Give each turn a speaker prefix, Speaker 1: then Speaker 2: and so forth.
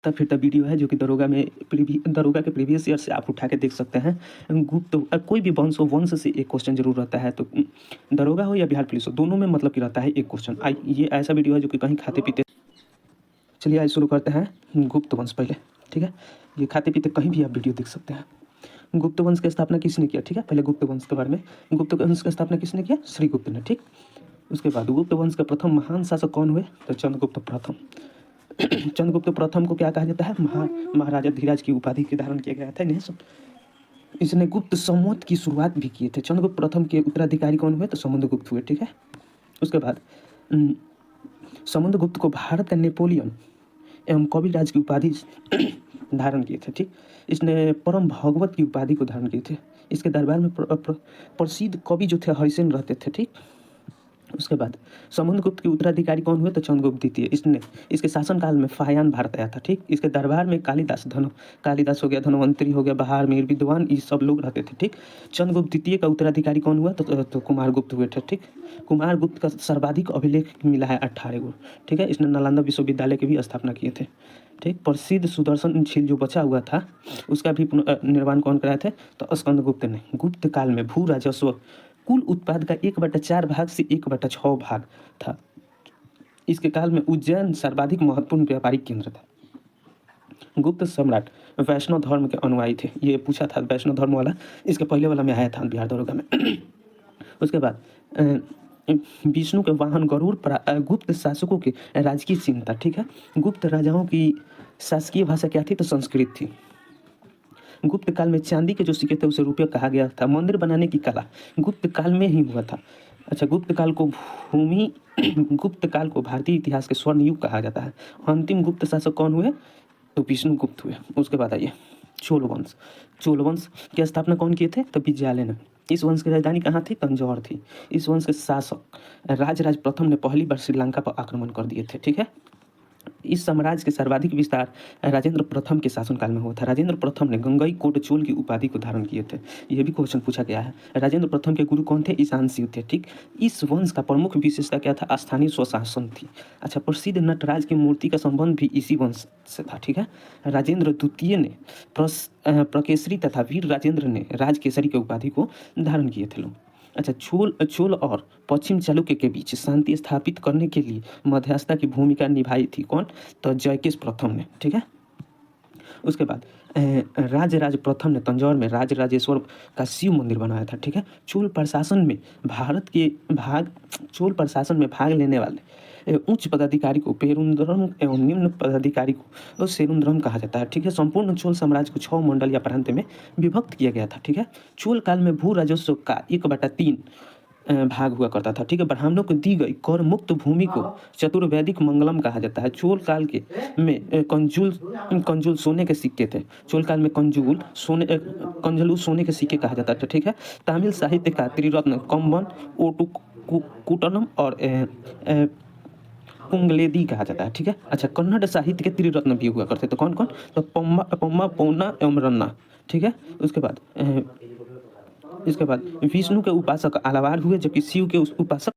Speaker 1: घूमता फिरता वीडियो है जो कि दरोगा के प्रीवियस ईयर से आप उठा के देख सकते हैं। गुप्त कोई भी वंश हो, वंश से एक क्वेश्चन जरूर रहता है। तो दरोगा हो या बिहार पुलिस हो, दोनों में मतलब कि रहता है एक क्वेश्चन। ये ऐसा वीडियो है जो कि कहीं खाते पीते, चलिए आज शुरू करते हैं गुप्त वंश पहले, ठीक है। ये खाते पीते कहीं भी आप वीडियो देख सकते हैं। गुप्त वंश की स्थापना किसने किया, ठीक है। पहले गुप्त वंश के बारे में, गुप्त वंश की स्थापना किसने किया, श्रीगुप्त ने, ठीक। उसके बाद गुप्त वंश के प्रथम महान शासक कौन हुए, तो चंद्रगुप्त प्रथम। चंद्रगुप्त प्रथम को क्या कहा जाता है, महाराजा धीराज की उपाधि के धारण किया गया था इन्हें सब। इसने गुप्त संवत की शुरुआत भी किए थे। चंद्रगुप्त प्रथम के उत्तराधिकारी कौन हुए, तो समुद्रगुप्त हुए, ठीक है। उसके बाद समुद्रगुप्त को भारत का नेपोलियन एवं कविराज की उपाधि धारण किए थे, ठीक। इसने परम भागवत की उपाधि को धारण किए थे। इसके दरबार में प्रसिद्ध कवि जो थे हरिसेन रहते थे, ठीक। उसके बाद समुद्रगुप्त के उत्तराधिकारी कौन हुए, तो चंद्रगुप्त द्वितीय। इसने इसके शासनकाल में फायान भारत आया था, ठीक। इसके दरबार में कालिदास हो गया, धनवंतरी हो गया, बहारमीर, विद्वान, ये सब लोग रहते थे, ठीक। चंद्रगुप्त द्वितीय का उत्तराधिकारी कौन हुआ, तो कुमारगुप्त हुए थे, ठीक। कुमारगुप्त का सर्वाधिक अभिलेख मिला है 18 गो, ठीक है। इसने नालंदा विश्वविद्यालय की भी स्थापना किए थे, ठीक। प्रसिद्ध सुदर्शन झील जो बचा हुआ था उसका भी निर्माण कौन कराए थे, तो स्कंदगुप्त ने। गुप्त काल में भू राजस्व कुल उत्पाद का 1/4 भाग से 1/6 भाग था। इसके काल में उज्जैन सर्वाधिक महत्वपूर्ण व्यापारिक केंद्र था। गुप्त सम्राट वैष्णव धर्म के अनुयायी थे। ये पूछा था वैष्णव धर्म वाला, इसके पहले वाला में आया था बिहार दरोगा में। उसके बाद विष्णु के वाहन गरुड़ गुप्त शासकों के राजकीय चिन्ह था, ठीक है। गुप्त राजाओं की शासकीय भाषा क्या थी, तो संस्कृत थी। गुप्त काल में चांदी के जो सिक्के थे उसे रुपया कहा गया था। मंदिर बनाने की कला गुप्त काल में ही हुआ था। अच्छा, गुप्त काल को भारतीय इतिहास के स्वर्ण युग कहा जाता है। अंतिम गुप्त शासक कौन हुए, तो विष्णुगुप्त हुए। उसके बाद आइए चोल वंश की स्थापना कौन किए थे, तो विजयालय ने। इस वंश की राजधानी कहाँ थी, तंजौर थी। इस वंश के शासक राजराज प्रथम ने पहली बार श्रीलंका पर आक्रमण कर दिए थे, ठीक है। इस साम्राज्य के सर्वाधिक विस्तार राजेंद्र प्रथम के शासनकाल में हुआ था। राजेंद्र प्रथम ने गंगईकोट चोल की उपाधि को धारण किए थे। यह भी क्वेश्चन पूछा गया है। राजेंद्र प्रथम के गुरु कौन थे, ईशान शिव थे, ठीक। इस वंश का प्रमुख विशेषता क्या था, स्थानीय स्वशासन थी। अच्छा, प्रसिद्ध नटराज की मूर्ति का संबंध भी इसी वंश से था, ठीक है। राजेंद्र द्वितीय ने प्रकेसरी तथा वीर राजेंद्र ने राजकेसरी की उपाधि को धारण किए थे लोग। अच्छा, चोल और पश्चिम चालुक्य के बीच शांति स्थापित करने के लिए मध्यस्थता की भूमिका निभाई थी कौन, तो जयकेश प्रथम ने, ठीक है। उसके बाद राजराज प्रथम ने तंजौर में राजराजेश्वर का शिव मंदिर बनाया था, ठीक है। चोल प्रशासन में भाग लेने वाले उच्च पदाधिकारी को पेरुंद्रम एवं निम्न पदाधिकारी को सेरुंद्रम कहा जाता है, ठीक है। संपूर्ण चोल साम्राज्य को 6 मंडल या प्रांत में विभक्त किया गया था, ठीक है। चोल काल में भू राजस्व का 1/3 भाग हुआ करता था, ठीक है। ब्राह्मणों को दी गई कर मुक्त भूमि को चतुर्वैदिक मंगलम कहा जाता है। चोल काल के में कंजुल सोने के सिक्के थे। चोल काल में कंजुल सोने के सिक्के कहा जाता था, ठीक है। तमिल साहित्य का त्रिरत्न कम्बन, ओटुकुटनम और कुंगलेदी कहा जाता है, ठीक है। अच्छा, कन्नड़ साहित्य के त्रिरत्न भी हुआ करते, तो कौन कौन, तो पम्मा पौना एवं रन्ना, ठीक है। इसके बाद विष्णु के उपासक आलावार हुए, जबकि शिव के उपासक